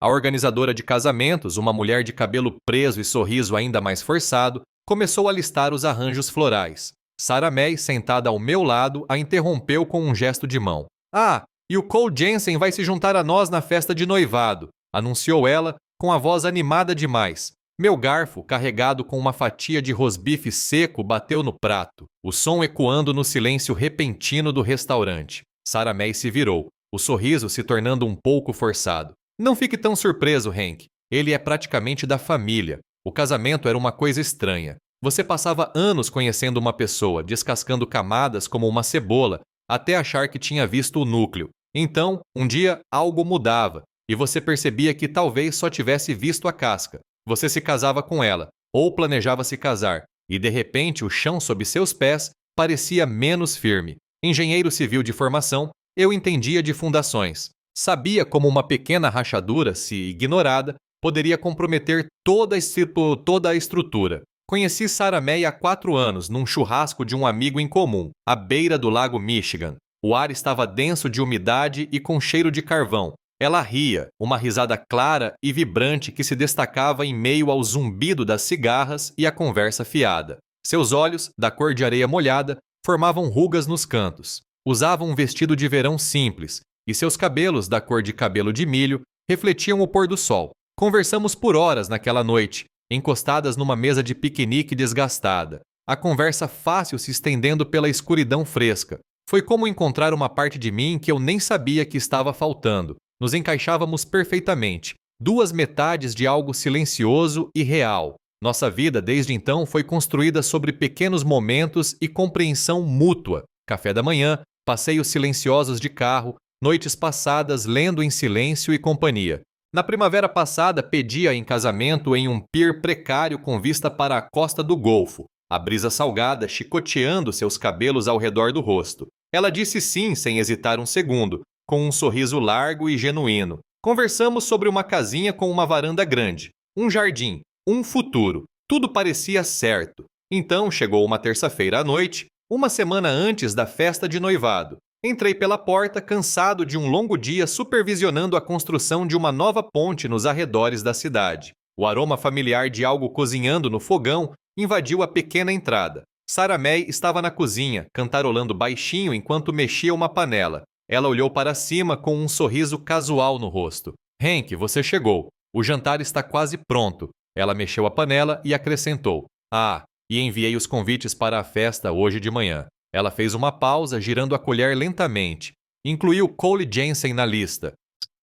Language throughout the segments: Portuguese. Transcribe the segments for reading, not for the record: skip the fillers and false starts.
A organizadora de casamentos, uma mulher de cabelo preso e sorriso ainda mais forçado, começou a listar os arranjos florais. Sarah May, sentada ao meu lado, a interrompeu com um gesto de mão. Ah, e o Cole Jensen vai se juntar a nós na festa de noivado, anunciou ela, com a voz animada demais. Meu garfo, carregado com uma fatia de rosbife seco, bateu no prato, o som ecoando no silêncio repentino do restaurante. Sarah May se virou, o sorriso se tornando um pouco forçado. Não fique tão surpreso, Hank. Ele é praticamente da família. O casamento era uma coisa estranha. Você passava anos conhecendo uma pessoa, descascando camadas como uma cebola, até achar que tinha visto o núcleo. Então, um dia, algo mudava, e você percebia que talvez só tivesse visto a casca. Você se casava com ela, ou planejava se casar, e de repente o chão sob seus pés parecia menos firme. Engenheiro civil de formação, eu entendia de fundações. Sabia como uma pequena rachadura, se ignorada, poderia comprometer toda a estrutura. Conheci Sarah May há 4 anos, num churrasco de um amigo em comum, à beira do lago Michigan. O ar estava denso de umidade e com cheiro de carvão. Ela ria, uma risada clara e vibrante que se destacava em meio ao zumbido das cigarras e à conversa fiada. Seus olhos, da cor de areia molhada, formavam rugas nos cantos. Usava um vestido de verão simples, e seus cabelos, da cor de cabelo de milho, refletiam o pôr do sol. Conversamos por horas naquela noite, encostadas numa mesa de piquenique desgastada. A conversa fácil se estendendo pela escuridão fresca. Foi como encontrar uma parte de mim que eu nem sabia que estava faltando. Nos encaixávamos perfeitamente. 2 metades de algo silencioso e real. Nossa vida, desde então, foi construída sobre pequenos momentos e compreensão mútua. Café da manhã, passeios silenciosos de carro, noites passadas lendo em silêncio e companhia. Na primavera passada, pedia em casamento em um pier precário com vista para a costa do Golfo, a brisa salgada chicoteando seus cabelos ao redor do rosto. Ela disse sim sem hesitar um segundo, com um sorriso largo e genuíno. Conversamos sobre uma casinha com uma varanda grande, um jardim, um futuro. Tudo parecia certo. Então chegou uma terça-feira à noite, uma semana antes da festa de noivado. Entrei pela porta, cansado de um longo dia supervisionando a construção de uma nova ponte nos arredores da cidade. O aroma familiar de algo cozinhando no fogão invadiu a pequena entrada. Sarah May estava na cozinha, cantarolando baixinho enquanto mexia uma panela. Ela olhou para cima com um sorriso casual no rosto. Hank, você chegou. O jantar está quase pronto. Ela mexeu a panela e acrescentou. Ah, e enviei os convites para a festa hoje de manhã. Ela fez uma pausa, girando a colher lentamente. Incluiu Cole Jensen na lista.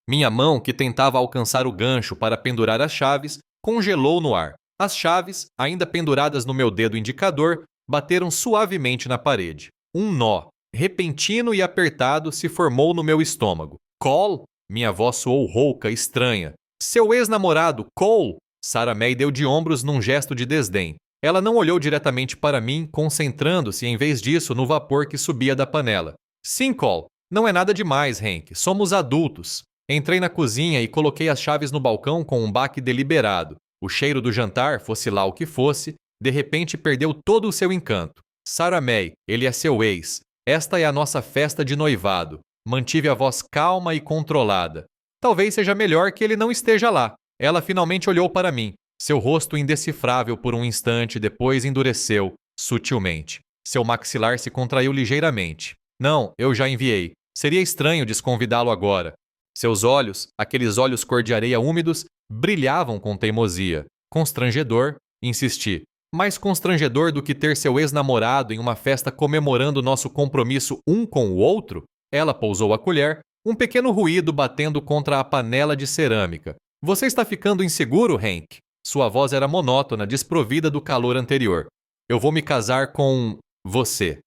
Minha mão, que tentava alcançar o gancho para pendurar as chaves, congelou no ar. As chaves, ainda penduradas no meu dedo indicador, bateram suavemente na parede. Um nó, repentino e apertado, se formou no meu estômago. Cole? Minha voz soou rouca, estranha. Seu ex-namorado, Cole? Sarah May deu de ombros num gesto de desdém. Ela não olhou diretamente para mim, concentrando-se, em vez disso, no vapor que subia da panela. Sim, Cole. Não é nada demais, Hank. Somos adultos. Entrei na cozinha e coloquei as chaves no balcão com um baque deliberado. O cheiro do jantar, fosse lá o que fosse, de repente perdeu todo o seu encanto. Sarah May, ele é seu ex. Esta é a nossa festa de noivado. Mantive a voz calma e controlada. Talvez seja melhor que ele não esteja lá. Ela finalmente olhou para mim. Seu rosto indecifrável por um instante, depois endureceu, sutilmente. Seu maxilar se contraiu ligeiramente. Não, eu já enviei. Seria estranho desconvidá-lo agora. Seus olhos, aqueles olhos cor de areia úmidos, brilhavam com teimosia. Constrangedor, insisti. Mais constrangedor do que ter seu ex-namorado em uma festa comemorando nosso compromisso um com o outro? Ela pousou a colher, um pequeno ruído batendo contra a panela de cerâmica. Você está ficando inseguro, Hank? Sua voz era monótona, desprovida do calor anterior. Eu vou me casar com você.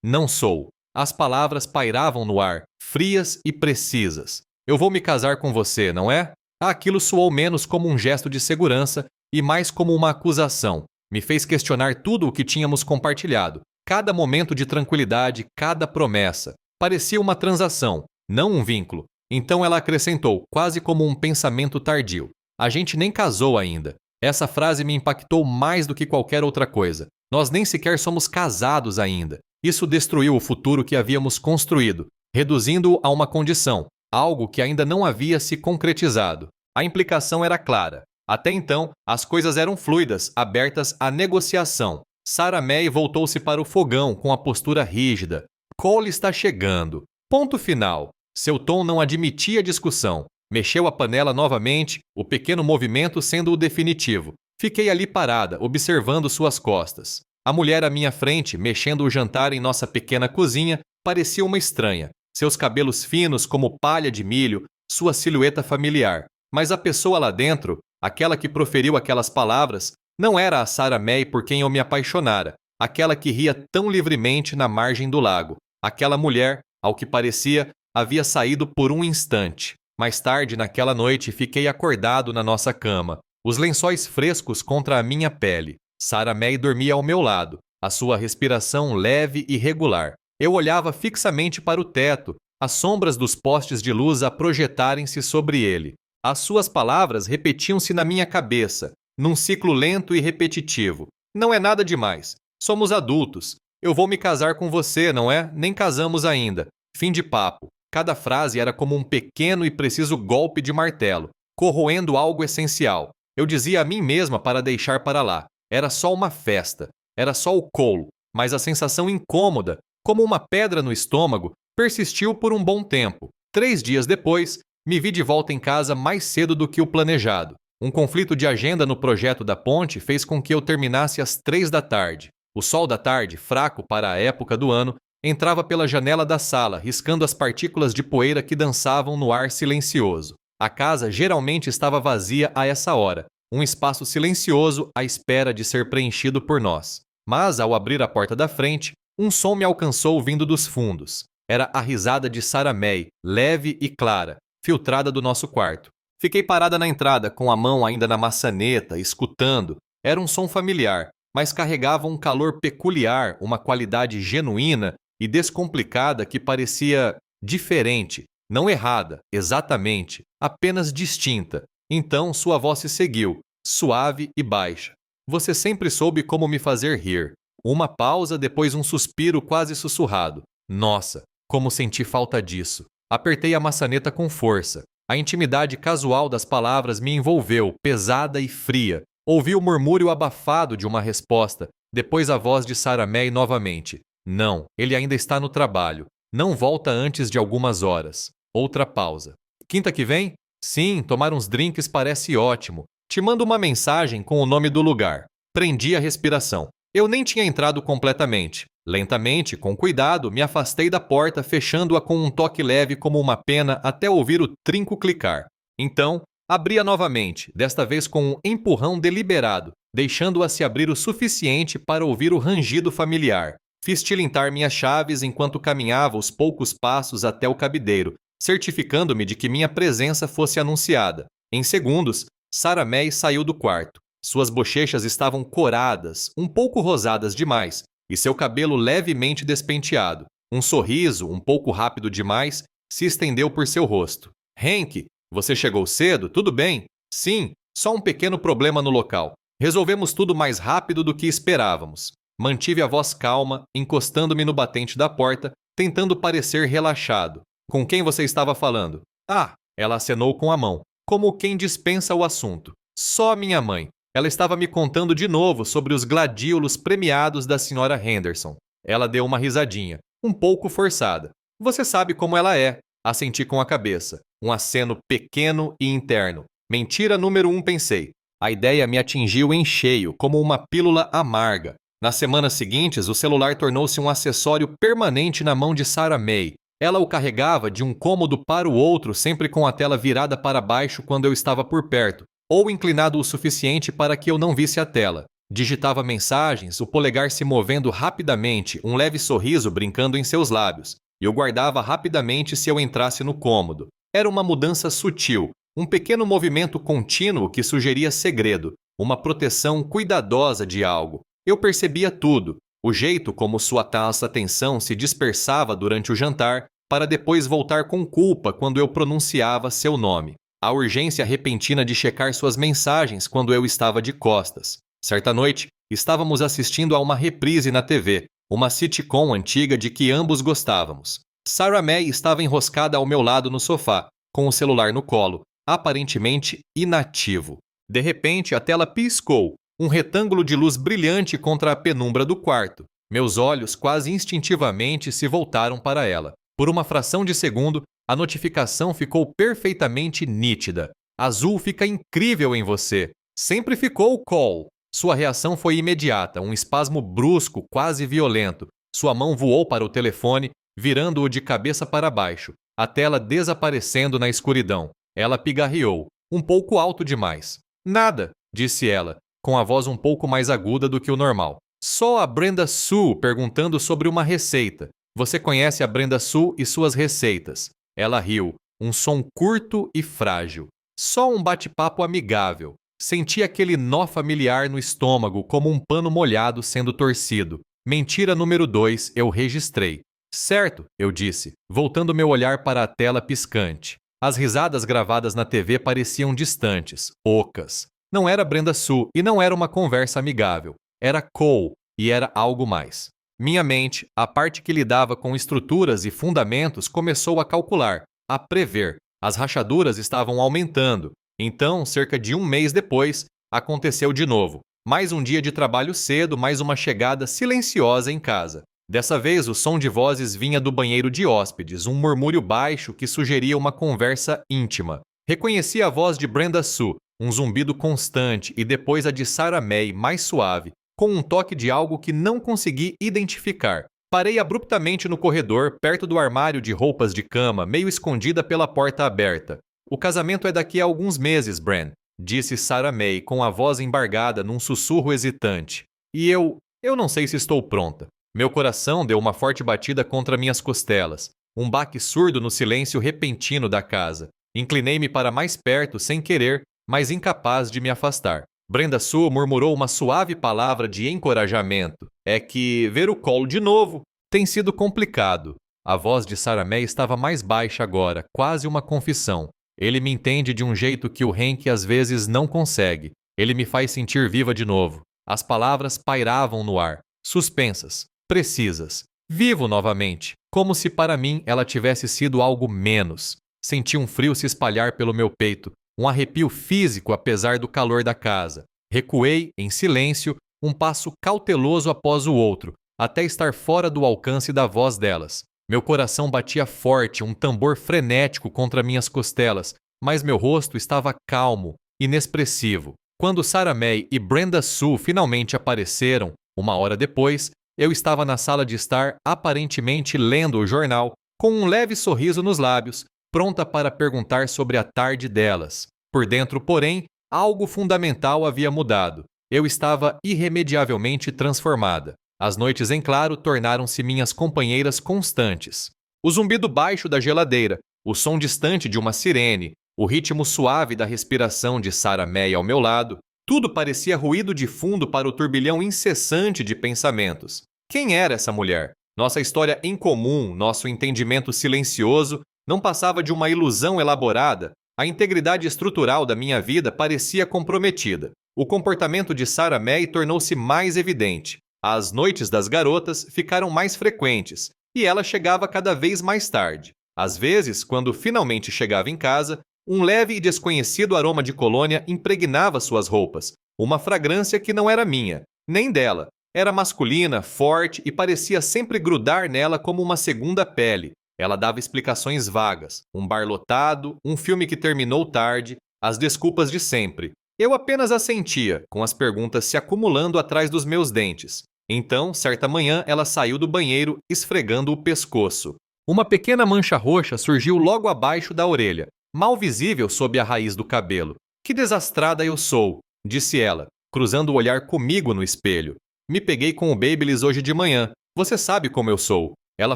Não sou. As palavras pairavam no ar, frias e precisas. Eu vou me casar com você, não é? Aquilo soou menos como um gesto de segurança e mais como uma acusação. Me fez questionar tudo o que tínhamos compartilhado. Cada momento de tranquilidade, cada promessa. Parecia uma transação, não um vínculo. Então ela acrescentou, quase como um pensamento tardio. A gente nem casou ainda. Essa frase me impactou mais do que qualquer outra coisa. Nós nem sequer somos casados ainda. Isso destruiu o futuro que havíamos construído, reduzindo-o a uma condição, algo que ainda não havia se concretizado. A implicação era clara. Até então, as coisas eram fluidas, abertas à negociação. Sarah May voltou-se para o fogão com a postura rígida. Cole está chegando. Ponto final. Seu tom não admitia discussão. Mexeu a panela novamente, o pequeno movimento sendo o definitivo. Fiquei ali parada, observando suas costas. A mulher à minha frente, mexendo o jantar em nossa pequena cozinha, parecia uma estranha. Seus cabelos finos como palha de milho, sua silhueta familiar. Mas a pessoa lá dentro, aquela que proferiu aquelas palavras, não era a Sarah May por quem eu me apaixonara, aquela que ria tão livremente na margem do lago. Aquela mulher, ao que parecia, havia saído por um instante. Mais tarde, naquela noite, fiquei acordado na nossa cama, os lençóis frescos contra a minha pele. Sarah May dormia ao meu lado, a sua respiração leve e regular. Eu olhava fixamente para o teto, as sombras dos postes de luz a projetarem-se sobre ele. As suas palavras repetiam-se na minha cabeça, num ciclo lento e repetitivo. Não é nada demais. Somos adultos. Eu vou me casar com você, não é? Nem casamos ainda. Fim de papo. Cada frase era como um pequeno e preciso golpe de martelo, corroendo algo essencial. Eu dizia a mim mesma para deixar para lá. Era só uma festa. Era só o Cole. Mas a sensação incômoda, como uma pedra no estômago, persistiu por um bom tempo. 3 dias depois, me vi de volta em casa mais cedo do que o planejado. Um conflito de agenda no projeto da ponte fez com que eu terminasse às 3 da tarde. O sol da tarde, fraco para a época do ano, entrava pela janela da sala, riscando as partículas de poeira que dançavam no ar silencioso. A casa geralmente estava vazia a essa hora, um espaço silencioso à espera de ser preenchido por nós. Mas, ao abrir a porta da frente, um som me alcançou vindo dos fundos. Era a risada de Sarah May, leve e clara, filtrada do nosso quarto. Fiquei parada na entrada, com a mão ainda na maçaneta, escutando. Era um som familiar, mas carregava um calor peculiar, uma qualidade genuína e descomplicada que parecia diferente, não errada, exatamente, apenas distinta. Então sua voz se seguiu, suave e baixa. Você sempre soube como me fazer rir. Uma pausa, depois um suspiro quase sussurrado. Nossa, como senti falta disso. Apertei a maçaneta com força. A intimidade casual das palavras me envolveu, pesada e fria. Ouvi o murmúrio abafado de uma resposta, depois a voz de Sarah May novamente. Não, ele ainda está no trabalho. Não volta antes de algumas horas. Outra pausa. Quinta que vem? Sim, tomar uns drinks parece ótimo. Te mando uma mensagem com o nome do lugar. Prendi a respiração. Eu nem tinha entrado completamente. Lentamente, com cuidado, me afastei da porta, fechando-a com um toque leve como uma pena até ouvir o trinco clicar. Então, abri-a novamente, desta vez com um empurrão deliberado, deixando-a se abrir o suficiente para ouvir o rangido familiar. Fiz tilintar minhas chaves enquanto caminhava os poucos passos até o cabideiro, certificando-me de que minha presença fosse anunciada. Em segundos, Sarah May saiu do quarto. Suas bochechas estavam coradas, um pouco rosadas demais, e seu cabelo levemente despenteado. Um sorriso, um pouco rápido demais, se estendeu por seu rosto. Hank, você chegou cedo, tudo bem? Sim, só um pequeno problema no local. Resolvemos tudo mais rápido do que esperávamos. Mantive a voz calma, encostando-me no batente da porta, tentando parecer relaxado. Com quem você estava falando? Ah, ela acenou com a mão, como quem dispensa o assunto. Só minha mãe. Ela estava me contando de novo sobre os gladiolos premiados da Sra. Henderson. Ela deu uma risadinha, um pouco forçada. Você sabe como ela é. Assenti com a cabeça. Um aceno pequeno e interno. Mentira número 1, pensei. A ideia me atingiu em cheio, como uma pílula amarga. Nas semanas seguintes, o celular tornou-se um acessório permanente na mão de Sarah May. Ela o carregava de um cômodo para o outro, sempre com a tela virada para baixo quando eu estava por perto, ou inclinado o suficiente para que eu não visse a tela. Digitava mensagens, o polegar se movendo rapidamente, um leve sorriso brincando em seus lábios. E eu guardava rapidamente se eu entrasse no cômodo. Era uma mudança sutil, um pequeno movimento contínuo que sugeria segredo, uma proteção cuidadosa de algo. Eu percebia tudo, o jeito como sua taça atenção se dispersava durante o jantar, para depois voltar com culpa quando eu pronunciava seu nome. A urgência repentina de checar suas mensagens quando eu estava de costas. Certa noite, estávamos assistindo a uma reprise na TV, uma sitcom antiga de que ambos gostávamos. Sarah May estava enroscada ao meu lado no sofá, com o celular no colo. aparentemente inativo. De repente, a tela piscou, um retângulo de luz brilhante contra a penumbra do quarto. Meus olhos quase instintivamente se voltaram para ela. Por uma fração de segundo, a notificação ficou perfeitamente nítida. Azul fica incrível em você. Sempre ficou, Cole. Sua reação foi imediata, um espasmo brusco, quase violento. Sua mão voou para o telefone, virando-o de cabeça para baixo, a tela desaparecendo na escuridão. Ela pigarreou, um pouco alto demais. Nada, disse ela, com a voz um pouco mais aguda do que o normal. Só a Brenda Sue perguntando sobre uma receita. Você conhece a Brenda Sue e suas receitas. Ela riu, um som curto e frágil. Só um bate-papo amigável. Senti aquele nó familiar no estômago como um pano molhado sendo torcido. Mentira número 2, eu registrei. Certo, eu disse, voltando meu olhar para a tela piscante. As risadas gravadas na TV pareciam distantes, ocas. Não era Brenda Sue e não era uma conversa amigável. Era Cole e era algo mais. Minha mente, a parte que lidava com estruturas e fundamentos, começou a calcular, a prever. As rachaduras estavam aumentando. Então, cerca de um mês depois, aconteceu de novo. Mais um dia de trabalho cedo, mais uma chegada silenciosa em casa. Dessa vez, o som de vozes vinha do banheiro de hóspedes, um murmúrio baixo que sugeria uma conversa íntima. Reconheci a voz de Brenda Sue, um zumbido constante, e depois a de Sarah May, mais suave, com um toque de algo que não consegui identificar. Parei abruptamente no corredor, perto do armário de roupas de cama, meio escondida pela porta aberta. O casamento é daqui a alguns meses, Bran, disse Sarah May, com a voz embargada num sussurro hesitante. E eu não sei se estou pronta. Meu coração deu uma forte batida contra minhas costelas, um baque surdo no silêncio repentino da casa. Inclinei-me para mais perto, sem querer, mas incapaz de me afastar. Brenda Sue murmurou uma suave palavra de encorajamento. É que ver o Cole de novo tem sido complicado. A voz de Sarah May estava mais baixa agora, quase uma confissão. Ele me entende de um jeito que o Hank às vezes não consegue. Ele me faz sentir viva de novo. As palavras pairavam no ar, suspensas, precisas. Vivo novamente, como se para mim ela tivesse sido algo menos. Senti um frio se espalhar pelo meu peito, um arrepio físico apesar do calor da casa. Recuei, em silêncio, um passo cauteloso após o outro, até estar fora do alcance da voz delas. Meu coração batia forte, um tambor frenético contra minhas costelas, mas meu rosto estava calmo, inexpressivo. Quando Sarah May e Brenda Sue finalmente apareceram, uma hora depois, eu estava na sala de estar aparentemente lendo o jornal, com um leve sorriso nos lábios, pronta para perguntar sobre a tarde delas. Por dentro, porém, algo fundamental havia mudado. Eu estava irremediavelmente transformada. As noites em claro tornaram-se minhas companheiras constantes. O zumbido baixo da geladeira, o som distante de uma sirene, o ritmo suave da respiração de Sarah May ao meu lado, tudo parecia ruído de fundo para o turbilhão incessante de pensamentos. Quem era essa mulher? Nossa história em comum, nosso entendimento silencioso, não passava de uma ilusão elaborada. A integridade estrutural da minha vida parecia comprometida. O comportamento de Sarah May tornou-se mais evidente. As noites das garotas ficaram mais frequentes, e ela chegava cada vez mais tarde. Às vezes, quando finalmente chegava em casa, um leve e desconhecido aroma de colônia impregnava suas roupas, uma fragrância que não era minha, nem dela. Era masculina, forte e parecia sempre grudar nela como uma segunda pele. Ela dava explicações vagas, um bar lotado, um filme que terminou tarde, as desculpas de sempre. Eu apenas assentia, com as perguntas se acumulando atrás dos meus dentes. Então, certa manhã, ela saiu do banheiro, esfregando o pescoço. Uma pequena mancha roxa surgiu logo abaixo da orelha, mal visível sob a raiz do cabelo. Que desastrada eu sou, disse ela, cruzando o olhar comigo no espelho. Me peguei com o Babyliss hoje de manhã. Você sabe como eu sou. Ela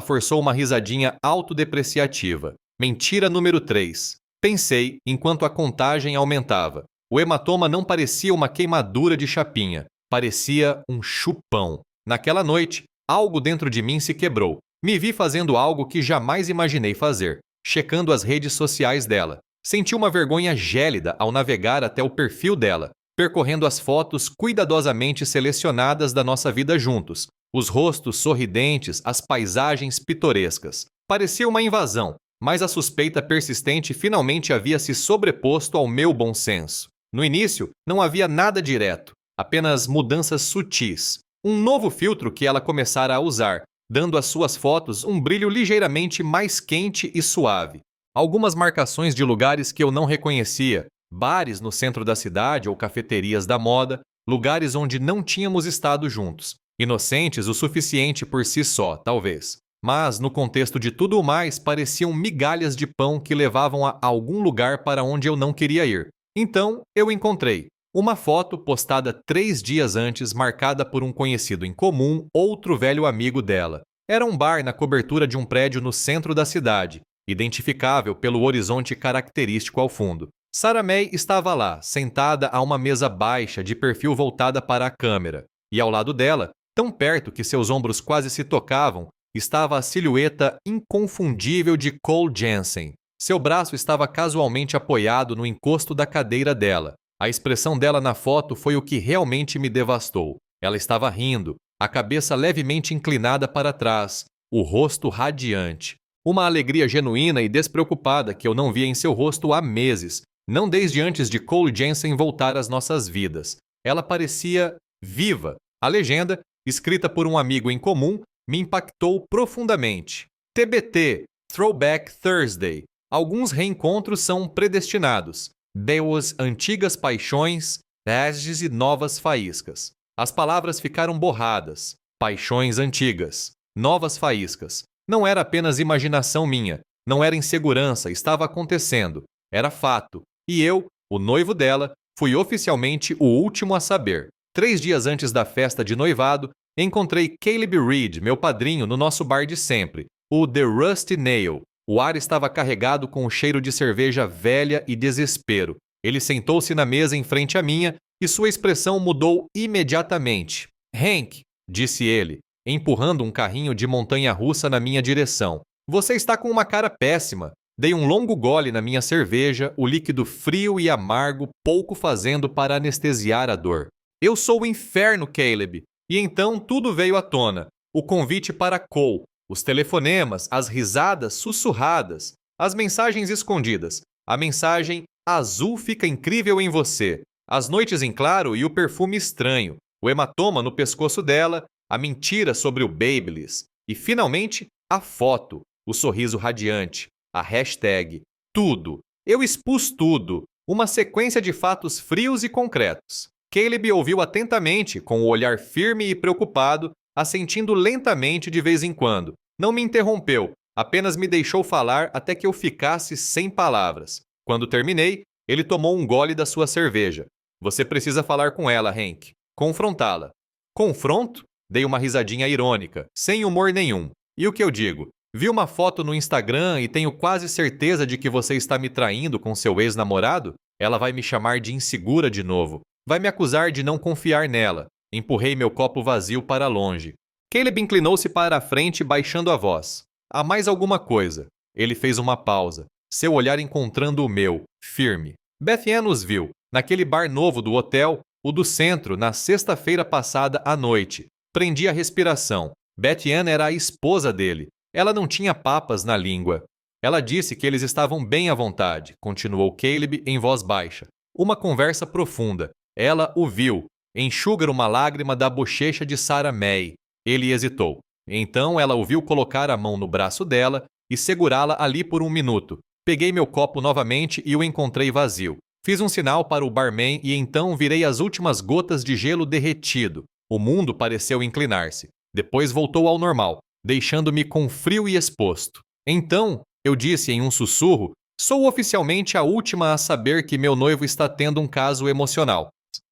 forçou uma risadinha autodepreciativa. Mentira número 3. Pensei, enquanto a contagem aumentava. O hematoma não parecia uma queimadura de chapinha. Parecia um chupão. Naquela noite, algo dentro de mim se quebrou. Me vi fazendo algo que jamais imaginei fazer, checando as redes sociais dela. Senti uma vergonha gélida ao navegar até o perfil dela, percorrendo as fotos cuidadosamente selecionadas da nossa vida juntos, os rostos sorridentes, as paisagens pitorescas. Parecia uma invasão, mas a suspeita persistente finalmente havia se sobreposto ao meu bom senso. No início, não havia nada direto, apenas mudanças sutis. Um novo filtro que ela começara a usar, dando às suas fotos um brilho ligeiramente mais quente e suave. Algumas marcações de lugares que eu não reconhecia, bares no centro da cidade ou cafeterias da moda, lugares onde não tínhamos estado juntos. Inocentes o suficiente por si só, talvez. Mas, no contexto de tudo o mais, pareciam migalhas de pão que levavam a algum lugar para onde eu não queria ir. Então, eu encontrei uma foto postada 3 dias antes, marcada por um conhecido em comum, outro velho amigo dela. Era um bar na cobertura de um prédio no centro da cidade, identificável pelo horizonte característico ao fundo. Sarah May estava lá, sentada a uma mesa baixa de perfil voltada para a câmera, e ao lado dela, tão perto que seus ombros quase se tocavam, estava a silhueta inconfundível de Cole Jansen. Seu braço estava casualmente apoiado no encosto da cadeira dela. A expressão dela na foto foi o que realmente me devastou. Ela estava rindo, a cabeça levemente inclinada para trás, o rosto radiante. Uma alegria genuína e despreocupada que eu não via em seu rosto há meses, não desde antes de Cole Jansen voltar às nossas vidas. Ela parecia viva. A legenda, escrita por um amigo em comum, me impactou profundamente. TBT, Throwback Thursday. Alguns reencontros são predestinados. Deus, antigas paixões, testes e novas faíscas. As palavras ficaram borradas. Paixões antigas. Novas faíscas. Não era apenas imaginação minha. Não era insegurança, estava acontecendo. Era fato. E eu, o noivo dela, fui oficialmente o último a saber. 3 dias antes da festa de noivado, encontrei Caleb Reed, meu padrinho, no nosso bar de sempre, o The Rusty Nail. O ar estava carregado com o cheiro de cerveja velha e desespero. Ele sentou-se na mesa em frente à minha e sua expressão mudou imediatamente. "Hank", disse ele, empurrando um carrinho de montanha-russa na minha direção. "Você está com uma cara péssima." Dei um longo gole na minha cerveja, o líquido frio e amargo pouco fazendo para anestesiar a dor. "Eu sou o inferno, Caleb." E então tudo veio à tona. O convite para Cole, os telefonemas, as risadas sussurradas, as mensagens escondidas. A mensagem "azul fica incrível em você", as noites em claro e o perfume estranho, o hematoma no pescoço dela, a mentira sobre o Babyliss. E finalmente, a foto, o sorriso radiante, a hashtag, tudo. Eu expus tudo, uma sequência de fatos frios e concretos. Caleb ouviu atentamente, com o olhar firme e preocupado, assentindo lentamente de vez em quando. Não me interrompeu, apenas me deixou falar até que eu ficasse sem palavras. Quando terminei, ele tomou um gole da sua cerveja. "Você precisa falar com ela, Hank. Confrontá-la." "Confronto?" Dei uma risadinha irônica, sem humor nenhum. "E o que eu digo? Vi uma foto no Instagram e tenho quase certeza de que você está me traindo com seu ex-namorado? Ela vai me chamar de insegura de novo. Vai me acusar de não confiar nela." Empurrei meu copo vazio para longe. Caleb inclinou-se para a frente, baixando a voz. "Há mais alguma coisa." Ele fez uma pausa, seu olhar encontrando o meu, firme. "Beth Ann nos viu, naquele bar novo do hotel, o do centro, na sexta-feira passada à noite. Prendi a respiração. Beth Ann era a esposa dele. Ela não tinha papas na língua. Ela disse que eles estavam bem à vontade", continuou Caleb em voz baixa. "Uma conversa profunda. Ela o viu. Enxugar uma lágrima da bochecha de Sarah May." Ele hesitou. Então ela o viu colocar a mão no braço dela e segurá-la ali por um minuto. Peguei meu copo novamente e o encontrei vazio. Fiz um sinal para o barman e então virei as últimas gotas de gelo derretido. O mundo pareceu inclinar-se. Depois voltou ao normal, deixando-me com frio e exposto. "Então", eu disse em um sussurro, "sou oficialmente a última a saber que meu noivo está tendo um caso emocional."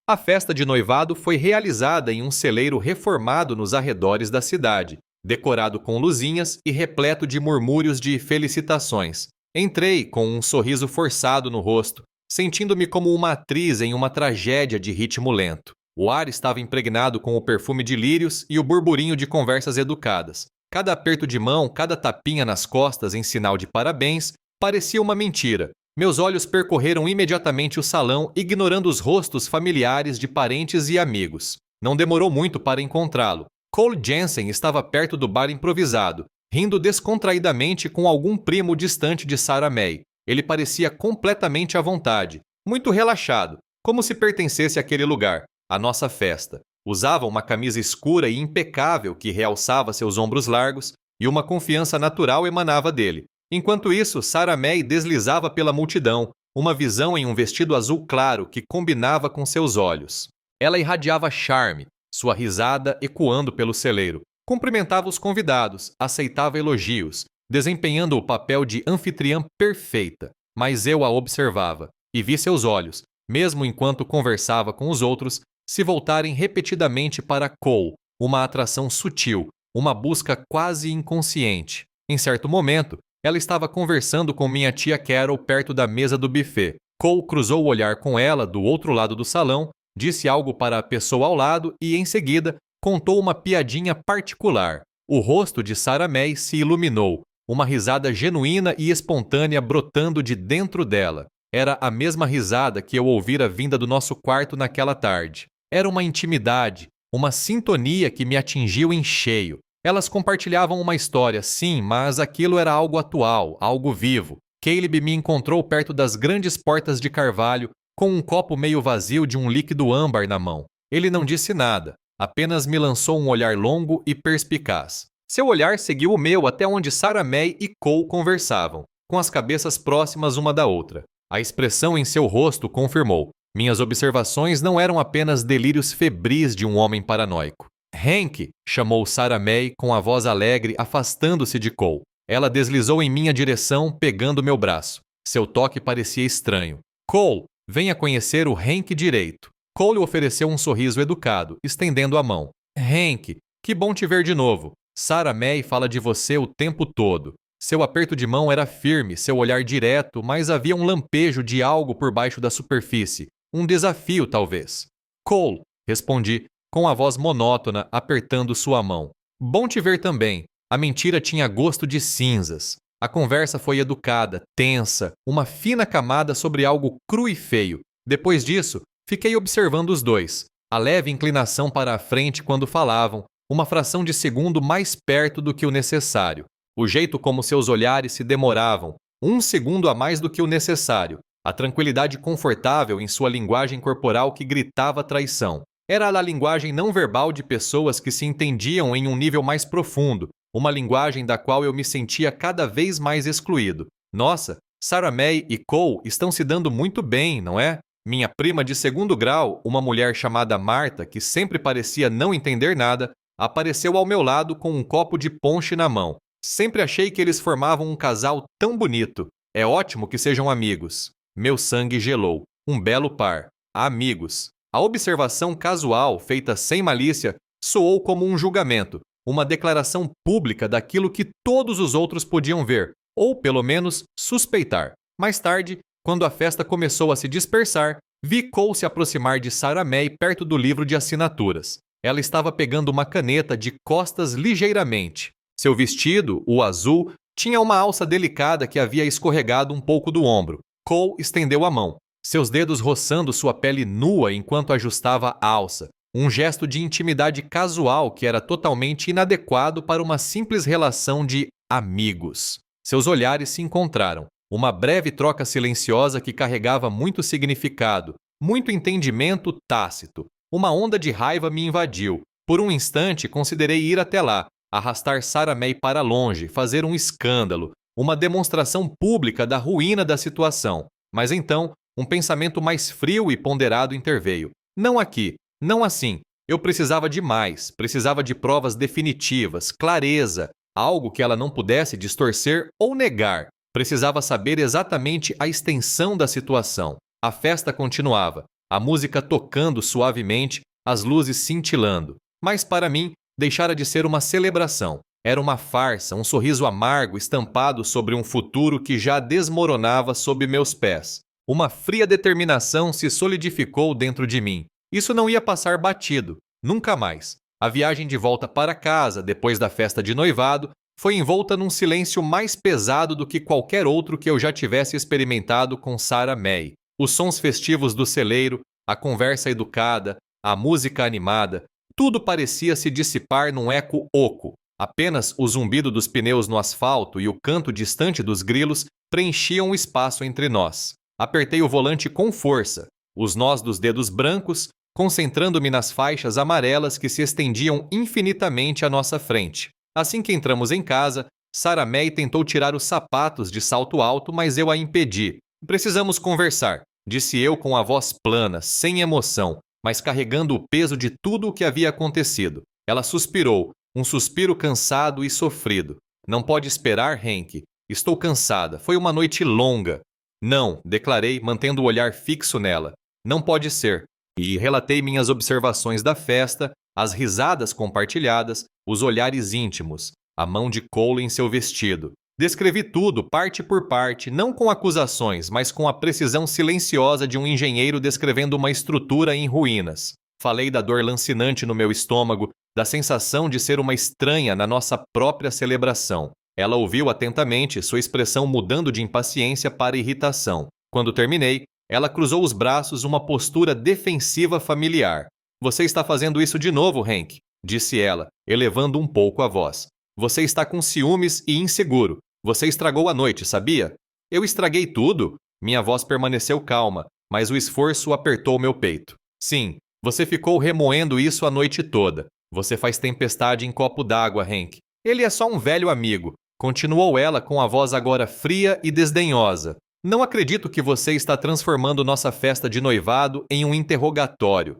A festa de noivado foi realizada em um celeiro reformado nos arredores da cidade, decorado com luzinhas e repleto de murmúrios de felicitações. Entrei com um sorriso forçado no rosto, sentindo-me como uma atriz em uma tragédia de ritmo lento. O ar estava impregnado com o perfume de lírios e o burburinho de conversas educadas. Cada aperto de mão, cada tapinha nas costas em sinal de parabéns, parecia uma mentira. Meus olhos percorreram imediatamente o salão, ignorando os rostos familiares de parentes e amigos. Não demorou muito para encontrá-lo. Cole Jansen estava perto do bar improvisado, rindo descontraidamente com algum primo distante de Sarah May. Ele parecia completamente à vontade, muito relaxado, como se pertencesse àquele lugar, à nossa festa. Usava uma camisa escura e impecável que realçava seus ombros largos, e uma confiança natural emanava dele. Enquanto isso, Sarah May deslizava pela multidão, uma visão em um vestido azul claro que combinava com seus olhos. Ela irradiava charme, sua risada ecoando pelo celeiro. Cumprimentava os convidados, aceitava elogios, desempenhando o papel de anfitriã perfeita. Mas eu a observava, e vi seus olhos, mesmo enquanto conversava com os outros, se voltarem repetidamente para Cole, uma atração sutil, uma busca quase inconsciente. Em certo momento, ela estava conversando com minha tia Carol perto da mesa do buffet. Cole cruzou o olhar com ela do outro lado do salão, disse algo para a pessoa ao lado e, em seguida, contou uma piadinha particular. O rosto de Sarah May se iluminou, uma risada genuína e espontânea brotando de dentro dela. Era a mesma risada que eu ouvira vinda do nosso quarto naquela tarde. Era uma intimidade, uma sintonia que me atingiu em cheio. Elas compartilhavam uma história, sim, mas aquilo era algo atual, algo vivo. Caleb me encontrou perto das grandes portas de carvalho, com um copo meio vazio de um líquido âmbar na mão. Ele não disse nada, apenas me lançou um olhar longo e perspicaz. Seu olhar seguiu o meu até onde Sarah May e Cole conversavam, com as cabeças próximas uma da outra. A expressão em seu rosto confirmou. Minhas observações não eram apenas delírios febris de um homem paranoico. Hank, chamou Sarah May com a voz alegre, afastando-se de Cole. Ela deslizou em minha direção, pegando meu braço. Seu toque parecia estranho. Cole, venha conhecer o Hank direito. Cole ofereceu um sorriso educado, estendendo a mão. Hank, que bom te ver de novo. Sarah May fala de você o tempo todo. Seu aperto de mão era firme, seu olhar direto, mas havia um lampejo de algo por baixo da superfície. Um desafio, talvez. Cole, respondi, com a voz monótona, apertando sua mão. Bom te ver também. A mentira tinha gosto de cinzas. A conversa foi educada, tensa, uma fina camada sobre algo cru e feio. Depois disso, fiquei observando os dois. A leve inclinação para a frente quando falavam, uma fração de segundo mais perto do que o necessário. O jeito como seus olhares se demoravam, 1 segundo a mais do que o necessário. A tranquilidade confortável em sua linguagem corporal que gritava traição. Era a linguagem não verbal de pessoas que se entendiam em um nível mais profundo, uma linguagem da qual eu me sentia cada vez mais excluído. Nossa, Sarah May e Cole estão se dando muito bem, não é? Minha prima de segundo grau, uma mulher chamada Marta, que sempre parecia não entender nada, apareceu ao meu lado com um copo de ponche na mão. Sempre achei que eles formavam um casal tão bonito. É ótimo que sejam amigos. Meu sangue gelou. Um belo par. Amigos. A observação casual, feita sem malícia, soou como um julgamento, uma declaração pública daquilo que todos os outros podiam ver, ou pelo menos suspeitar. Mais tarde, quando a festa começou a se dispersar, vi Cole se aproximar de Sarah May perto do livro de assinaturas. Ela estava pegando uma caneta de costas ligeiramente. Seu vestido, o azul, tinha uma alça delicada que havia escorregado um pouco do ombro. Cole estendeu a mão, seus dedos roçando sua pele nua enquanto ajustava a alça. Um gesto de intimidade casual que era totalmente inadequado para uma simples relação de amigos. Seus olhares se encontraram. Uma breve troca silenciosa que carregava muito significado, muito entendimento tácito. Uma onda de raiva me invadiu. Por um instante, considerei ir até lá, arrastar Sarah May para longe, fazer um escândalo, uma demonstração pública da ruína da situação. Mas então, um pensamento mais frio e ponderado interveio. Não aqui, não assim. Eu precisava de mais, precisava de provas definitivas, clareza, algo que ela não pudesse distorcer ou negar. Precisava saber exatamente a extensão da situação. A festa continuava, a música tocando suavemente, as luzes cintilando. Mas para mim, deixara de ser uma celebração. Era uma farsa, um sorriso amargo estampado sobre um futuro que já desmoronava sob meus pés. Uma fria determinação se solidificou dentro de mim. Isso não ia passar batido, nunca mais. A viagem de volta para casa, depois da festa de noivado, foi envolta num silêncio mais pesado do que qualquer outro que eu já tivesse experimentado com Sarah May. Os sons festivos do celeiro, a conversa educada, a música animada, tudo parecia se dissipar num eco oco. Apenas o zumbido dos pneus no asfalto e o canto distante dos grilos preenchiam o espaço entre nós. Apertei o volante com força, os nós dos dedos brancos, concentrando-me nas faixas amarelas que se estendiam infinitamente à nossa frente. Assim que entramos em casa, Sarah May tentou tirar os sapatos de salto alto, mas eu a impedi. Precisamos conversar, disse eu com a voz plana, sem emoção, mas carregando o peso de tudo o que havia acontecido. Ela suspirou, um suspiro cansado e sofrido. Não pode esperar, Hank. Estou cansada. Foi uma noite longa. Não, declarei, mantendo o olhar fixo nela. Não pode ser. E relatei minhas observações da festa, as risadas compartilhadas, os olhares íntimos, a mão de Cole em seu vestido. Descrevi tudo, parte por parte, não com acusações, mas com a precisão silenciosa de um engenheiro descrevendo uma estrutura em ruínas. Falei da dor lancinante no meu estômago, da sensação de ser uma estranha na nossa própria celebração. Ela ouviu atentamente, sua expressão mudando de impaciência para irritação. Quando terminei, ela cruzou os braços, uma postura defensiva familiar. Você está fazendo isso de novo, Hank, disse ela, elevando um pouco a voz. Você está com ciúmes e inseguro. Você estragou a noite, sabia? Eu estraguei tudo? Minha voz permaneceu calma, mas o esforço apertou meu peito. Sim, você ficou remoendo isso a noite toda. Você faz tempestade em copo d'água, Hank. Ele é só um velho amigo, continuou ela com a voz agora fria e desdenhosa. Não acredito que você está transformando nossa festa de noivado em um interrogatório.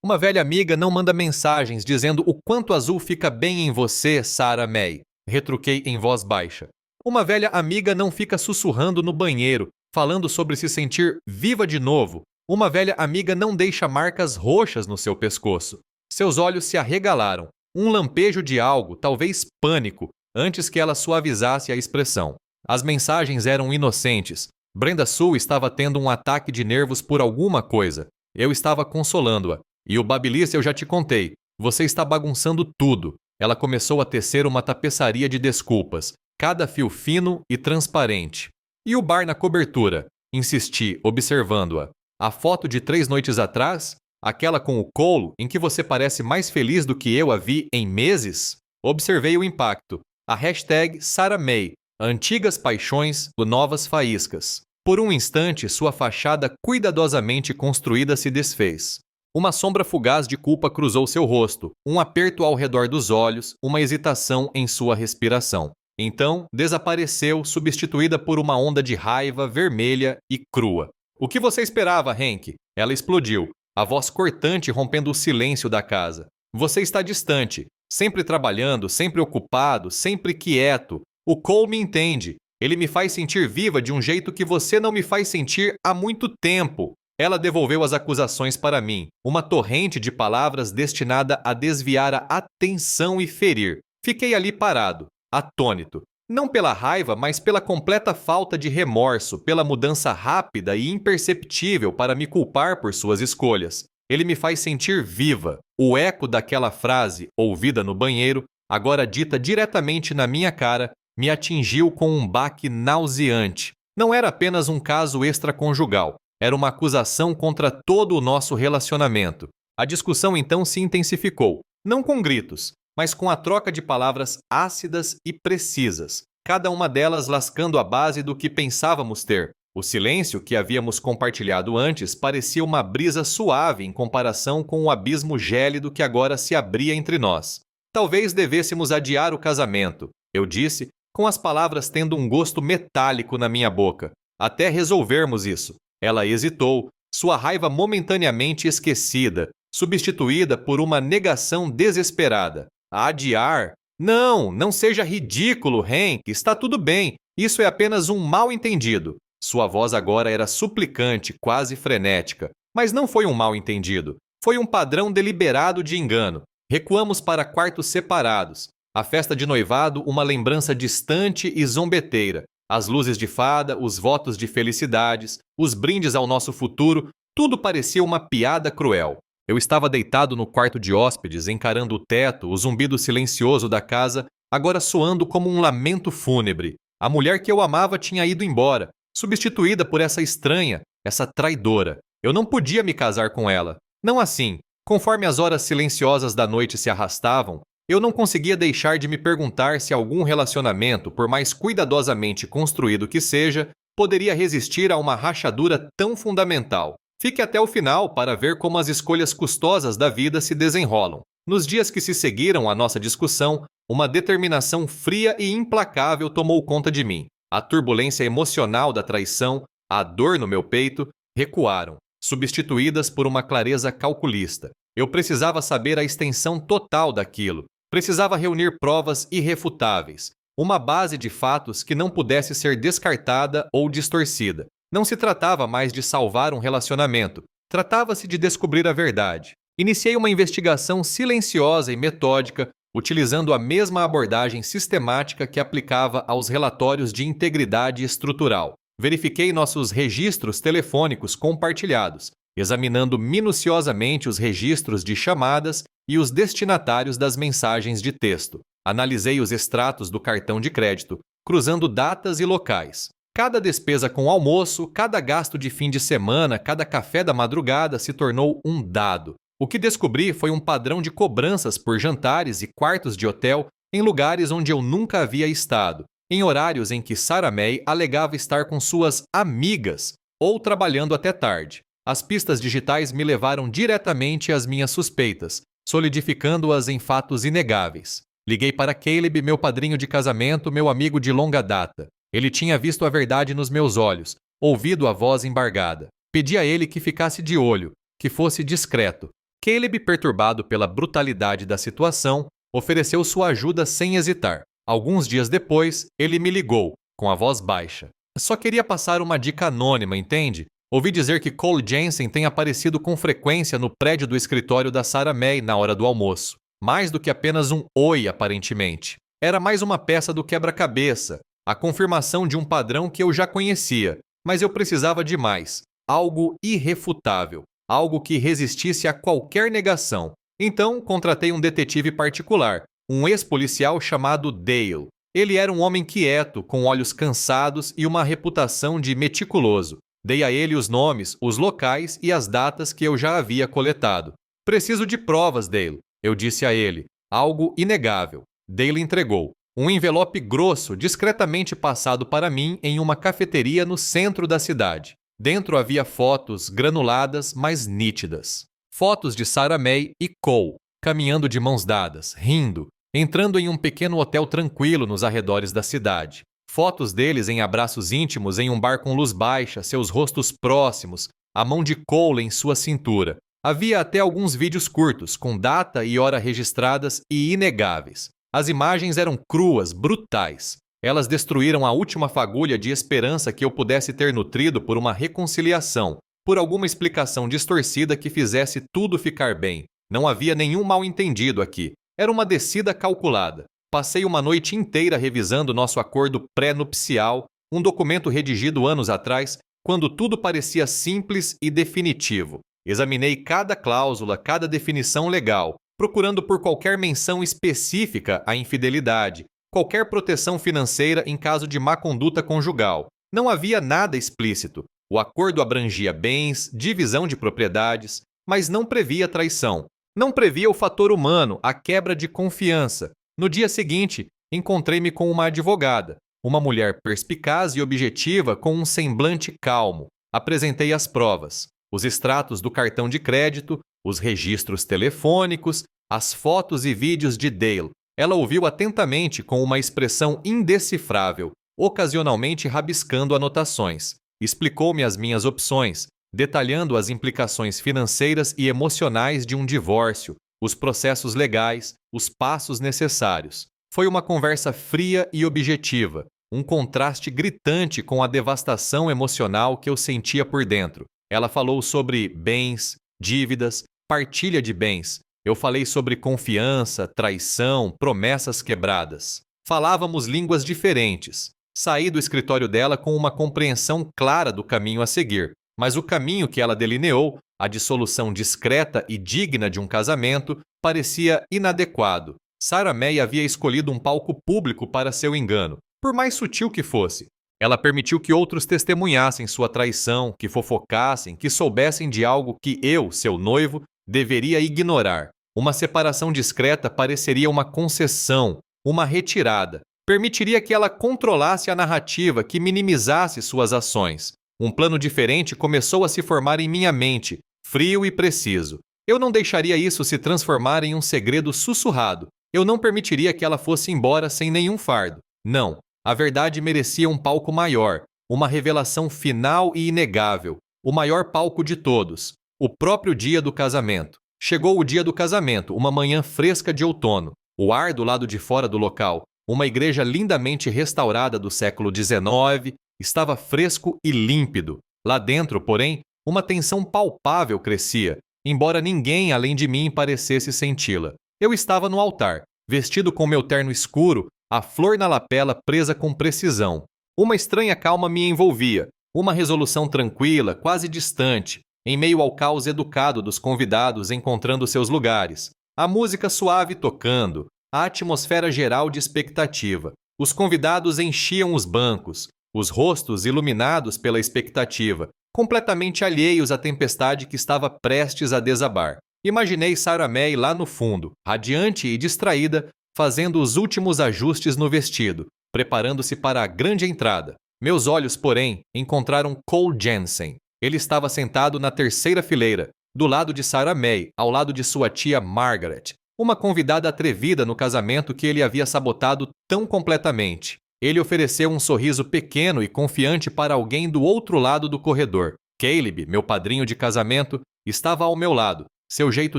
Uma velha amiga não manda mensagens dizendo o quanto azul fica bem em você, Sarah May. Retruquei em voz baixa. Uma velha amiga não fica sussurrando no banheiro, falando sobre se sentir viva de novo. Uma velha amiga não deixa marcas roxas no seu pescoço. Seus olhos se arregalaram. Um lampejo de algo, talvez pânico, antes que ela suavizasse a expressão. As mensagens eram inocentes. Brenda Sue estava tendo um ataque de nervos por alguma coisa. Eu estava consolando-a. E o babilice eu já te contei. Você está bagunçando tudo. Ela começou a tecer uma tapeçaria de desculpas, cada fio fino e transparente. E o bar na cobertura? Insisti, observando-a. A foto de 3 noites atrás? Aquela com o Cole, em que você parece mais feliz do que eu a vi em meses? Observei o impacto. A hashtag Sarah May, antigas paixões ou novas faíscas. Por um instante, sua fachada cuidadosamente construída se desfez. Uma sombra fugaz de culpa cruzou seu rosto, um aperto ao redor dos olhos, uma hesitação em sua respiração. Então, desapareceu, substituída por uma onda de raiva vermelha e crua. O que você esperava, Hank? Ela explodiu, a voz cortante rompendo o silêncio da casa. Você está distante, sempre trabalhando, sempre ocupado, sempre quieto. O Cole me entende. Ele me faz sentir viva de um jeito que você não me faz sentir há muito tempo. Ela devolveu as acusações para mim, uma torrente de palavras destinada a desviar a atenção e ferir. Fiquei ali parado, atônito. Não pela raiva, mas pela completa falta de remorso, pela mudança rápida e imperceptível para me culpar por suas escolhas. Ele me faz sentir viva. O eco daquela frase, ouvida no banheiro, agora dita diretamente na minha cara, me atingiu com um baque nauseante. Não era apenas um caso extraconjugal. Era uma acusação contra todo o nosso relacionamento. A discussão então se intensificou, não com gritos, mas com a troca de palavras ácidas e precisas, cada uma delas lascando a base do que pensávamos ter. O silêncio que havíamos compartilhado antes parecia uma brisa suave em comparação com o abismo gélido que agora se abria entre nós. Talvez devêssemos adiar o casamento, eu disse, com as palavras tendo um gosto metálico na minha boca, até resolvermos isso. Ela hesitou, sua raiva momentaneamente esquecida, substituída por uma negação desesperada. Adiar? Não, não seja ridículo, Hank, está tudo bem, isso é apenas um mal-entendido. Sua voz agora era suplicante, quase frenética. Mas não foi um mal-entendido, foi um padrão deliberado de engano. Recuamos para quartos separados. A festa de noivado, uma lembrança distante e zombeteira. As luzes de fada, os votos de felicidades, os brindes ao nosso futuro, tudo parecia uma piada cruel. Eu estava deitado no quarto de hóspedes, encarando o teto, o zumbido silencioso da casa, agora soando como um lamento fúnebre. A mulher que eu amava tinha ido embora, substituída por essa estranha, essa traidora. Eu não podia me casar com ela. Não assim. Conforme as horas silenciosas da noite se arrastavam, Eu não conseguia deixar de me perguntar se algum relacionamento, por mais cuidadosamente construído que seja, poderia resistir a uma rachadura tão fundamental. Fique até o final para ver como as escolhas custosas da vida se desenrolam. Nos dias que se seguiram à nossa discussão, uma determinação fria e implacável tomou conta de mim. A turbulência emocional da traição, a dor no meu peito, recuaram, substituídas por uma clareza calculista. Eu precisava saber a extensão total daquilo. Precisava reunir provas irrefutáveis, uma base de fatos que não pudesse ser descartada ou distorcida. Não se tratava mais de salvar um relacionamento, tratava-se de descobrir a verdade. Iniciei uma investigação silenciosa e metódica, utilizando a mesma abordagem sistemática que aplicava aos relatórios de integridade estrutural. Verifiquei nossos registros telefônicos compartilhados, examinando minuciosamente os registros de chamadas e os destinatários das mensagens de texto. Analisei os extratos do cartão de crédito, cruzando datas e locais. Cada despesa com almoço, cada gasto de fim de semana, cada café da madrugada se tornou um dado. O que descobri foi um padrão de cobranças por jantares e quartos de hotel em lugares onde eu nunca havia estado, em horários em que Sarah May alegava estar com suas amigas ou trabalhando até tarde. As pistas digitais me levaram diretamente às minhas suspeitas, solidificando-as em fatos inegáveis. Liguei para Caleb, meu padrinho de casamento, meu amigo de longa data. Ele tinha visto a verdade nos meus olhos, ouvido a voz embargada. Pedi a ele que ficasse de olho, que fosse discreto. Caleb, perturbado pela brutalidade da situação, ofereceu sua ajuda sem hesitar. Alguns dias depois, ele me ligou, com a voz baixa. Só queria passar uma dica anônima, entende? Ouvi dizer que Cole Jensen tem aparecido com frequência no prédio do escritório da Sarah May na hora do almoço. Mais do que apenas um oi, aparentemente. Era mais uma peça do quebra-cabeça, a confirmação de um padrão que eu já conhecia, mas eu precisava de mais. Algo irrefutável. Algo que resistisse a qualquer negação. Então, contratei um detetive particular, um ex-policial chamado Dale. Ele era um homem quieto, com olhos cansados e uma reputação de meticuloso. Dei a ele os nomes, os locais e as datas que eu já havia coletado. Preciso de provas, Dale, eu disse a ele. Algo inegável. Dale entregou. Um envelope grosso, discretamente passado para mim em uma cafeteria no centro da cidade. Dentro havia fotos granuladas, mas nítidas. Fotos de Sarah May e Cole, caminhando de mãos dadas, rindo, entrando em um pequeno hotel tranquilo nos arredores da cidade. Fotos deles em abraços íntimos em um bar com luz baixa, seus rostos próximos, a mão de Cole em sua cintura. Havia até alguns vídeos curtos, com data e hora registradas e inegáveis. As imagens eram cruas, brutais. Elas destruíram a última fagulha de esperança que eu pudesse ter nutrido por uma reconciliação, por alguma explicação distorcida que fizesse tudo ficar bem. Não havia nenhum mal-entendido aqui. Era uma descida calculada. Passei uma noite inteira revisando nosso acordo pré-nupcial, um documento redigido anos atrás, quando tudo parecia simples e definitivo. Examinei cada cláusula, cada definição legal, procurando por qualquer menção específica à infidelidade, qualquer proteção financeira em caso de má conduta conjugal. Não havia nada explícito. O acordo abrangia bens, divisão de propriedades, mas não previa traição. Não previa o fator humano, a quebra de confiança. No dia seguinte, encontrei-me com uma advogada, uma mulher perspicaz e objetiva com um semblante calmo. Apresentei as provas, os extratos do cartão de crédito, os registros telefônicos, as fotos e vídeos de Dale. Ela ouviu atentamente com uma expressão indecifrável, ocasionalmente rabiscando anotações. Explicou-me as minhas opções, detalhando as implicações financeiras e emocionais de um divórcio, os processos legais, os passos necessários. Foi uma conversa fria e objetiva, um contraste gritante com a devastação emocional que eu sentia por dentro. Ela falou sobre bens, dívidas, partilha de bens. Eu falei sobre confiança, traição, promessas quebradas. Falávamos línguas diferentes. Saí do escritório dela com uma compreensão clara do caminho a seguir, mas o caminho que ela delineou, a dissolução discreta e digna de um casamento, parecia inadequado. Sarah May havia escolhido um palco público para seu engano, por mais sutil que fosse. Ela permitiu que outros testemunhassem sua traição, que fofocassem, que soubessem de algo que eu, seu noivo, deveria ignorar. Uma separação discreta pareceria uma concessão, uma retirada. Permitiria que ela controlasse a narrativa, que minimizasse suas ações. Um plano diferente começou a se formar em minha mente, frio e preciso. Eu não deixaria isso se transformar em um segredo sussurrado. Eu não permitiria que ela fosse embora sem nenhum fardo. Não, a verdade merecia um palco maior, uma revelação final e inegável, o maior palco de todos, o próprio dia do casamento. Chegou o dia do casamento, uma manhã fresca de outono, o ar do lado de fora do local, uma igreja lindamente restaurada do século XIX, estava fresco e límpido. Lá dentro, porém, uma tensão palpável crescia, embora ninguém além de mim parecesse senti-la. Eu estava no altar, vestido com meu terno escuro, a flor na lapela presa com precisão. Uma estranha calma me envolvia, uma resolução tranquila, quase distante, em meio ao caos educado dos convidados encontrando seus lugares. A música suave tocando, a atmosfera geral de expectativa. Os convidados enchiam os bancos, os rostos iluminados pela expectativa, completamente alheios à tempestade que estava prestes a desabar. Imaginei Sarah May lá no fundo, radiante e distraída, fazendo os últimos ajustes no vestido, preparando-se para a grande entrada. Meus olhos, porém, encontraram Cole Jensen. Ele estava sentado na terceira fileira, do lado de Sarah May, ao lado de sua tia Margaret, uma convidada atrevida no casamento que ele havia sabotado tão completamente. Ele ofereceu um sorriso pequeno e confiante para alguém do outro lado do corredor. Caleb, meu padrinho de casamento, estava ao meu lado, seu jeito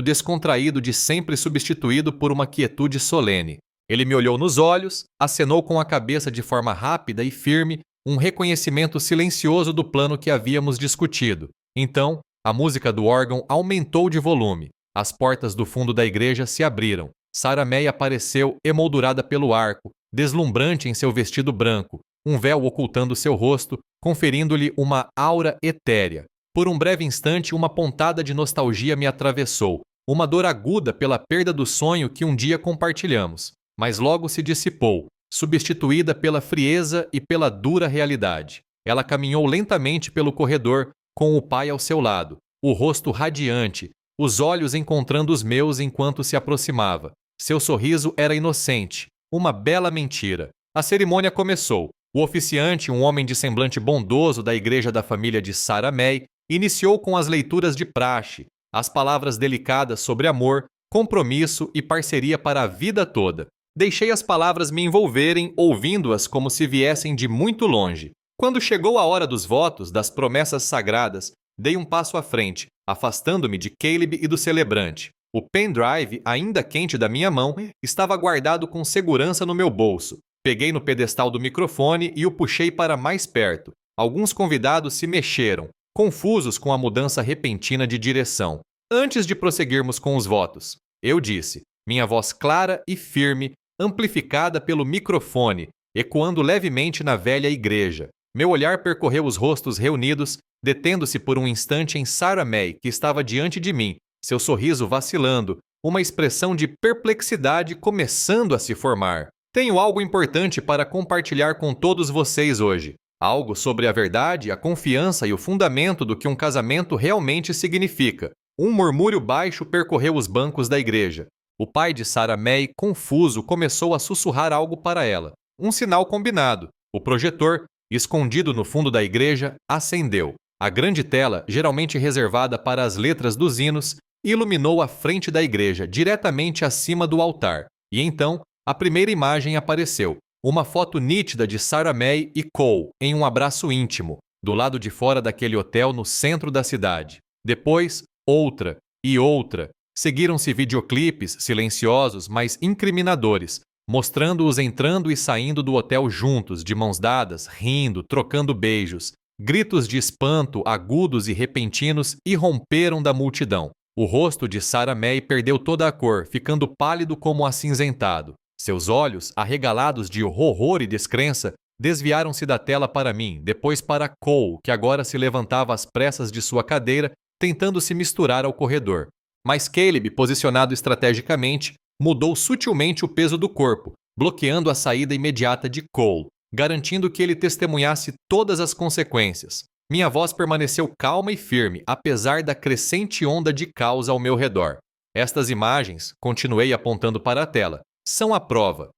descontraído de sempre substituído por uma quietude solene. Ele me olhou nos olhos, acenou com a cabeça de forma rápida e firme, um reconhecimento silencioso do plano que havíamos discutido. Então, a música do órgão aumentou de volume. As portas do fundo da igreja se abriram. Sarah May apareceu emoldurada pelo arco, deslumbrante em seu vestido branco, um véu ocultando seu rosto, conferindo-lhe uma aura etérea. Por um breve instante, uma pontada de nostalgia me atravessou, uma dor aguda pela perda do sonho que um dia compartilhamos, mas logo se dissipou, substituída pela frieza e pela dura realidade. Ela caminhou lentamente pelo corredor, com o pai ao seu lado, o rosto radiante, os olhos encontrando os meus enquanto se aproximava. Seu sorriso era inocente, uma bela mentira. A cerimônia começou. O oficiante, um homem de semblante bondoso da igreja da família de Sarah May, iniciou com as leituras de praxe, as palavras delicadas sobre amor, compromisso e parceria para a vida toda. Deixei as palavras me envolverem, ouvindo-as como se viessem de muito longe. Quando chegou a hora dos votos, das promessas sagradas, dei um passo à frente, afastando-me de Caleb e do celebrante. O pendrive, ainda quente da minha mão, estava guardado com segurança no meu bolso. Peguei no pedestal do microfone e o puxei para mais perto. Alguns convidados se mexeram, confusos com a mudança repentina de direção. Antes de prosseguirmos com os votos, eu disse, minha voz clara e firme, amplificada pelo microfone, ecoando levemente na velha igreja. Meu olhar percorreu os rostos reunidos, detendo-se por um instante em Sarah May, que estava diante de mim, seu sorriso vacilando, uma expressão de perplexidade começando a se formar. Tenho algo importante para compartilhar com todos vocês hoje. Algo sobre a verdade, a confiança e o fundamento do que um casamento realmente significa. Um murmúrio baixo percorreu os bancos da igreja. O pai de Sarah May, confuso, começou a sussurrar algo para ela. Um sinal combinado. O projetor, escondido no fundo da igreja, acendeu. A grande tela, geralmente reservada para as letras dos hinos, iluminou a frente da igreja, diretamente acima do altar. E então, a primeira imagem apareceu. Uma foto nítida de Sarah May e Cole, em um abraço íntimo, do lado de fora daquele hotel no centro da cidade. Depois, outra e outra. Seguiram-se videoclipes silenciosos, mas incriminadores, mostrando-os entrando e saindo do hotel juntos, de mãos dadas, rindo, trocando beijos. Gritos de espanto, agudos e repentinos, irromperam da multidão. O rosto de Sarah May perdeu toda a cor, ficando pálido como acinzentado. Seus olhos, arregalados de horror e descrença, desviaram-se da tela para mim, depois para Cole, que agora se levantava às pressas de sua cadeira, tentando se misturar ao corredor. Mas Caleb, posicionado estrategicamente, mudou sutilmente o peso do corpo, bloqueando a saída imediata de Cole, garantindo que ele testemunhasse todas as consequências. Minha voz permaneceu calma e firme, apesar da crescente onda de caos ao meu redor. Estas imagens, continuei apontando para a tela, são a prova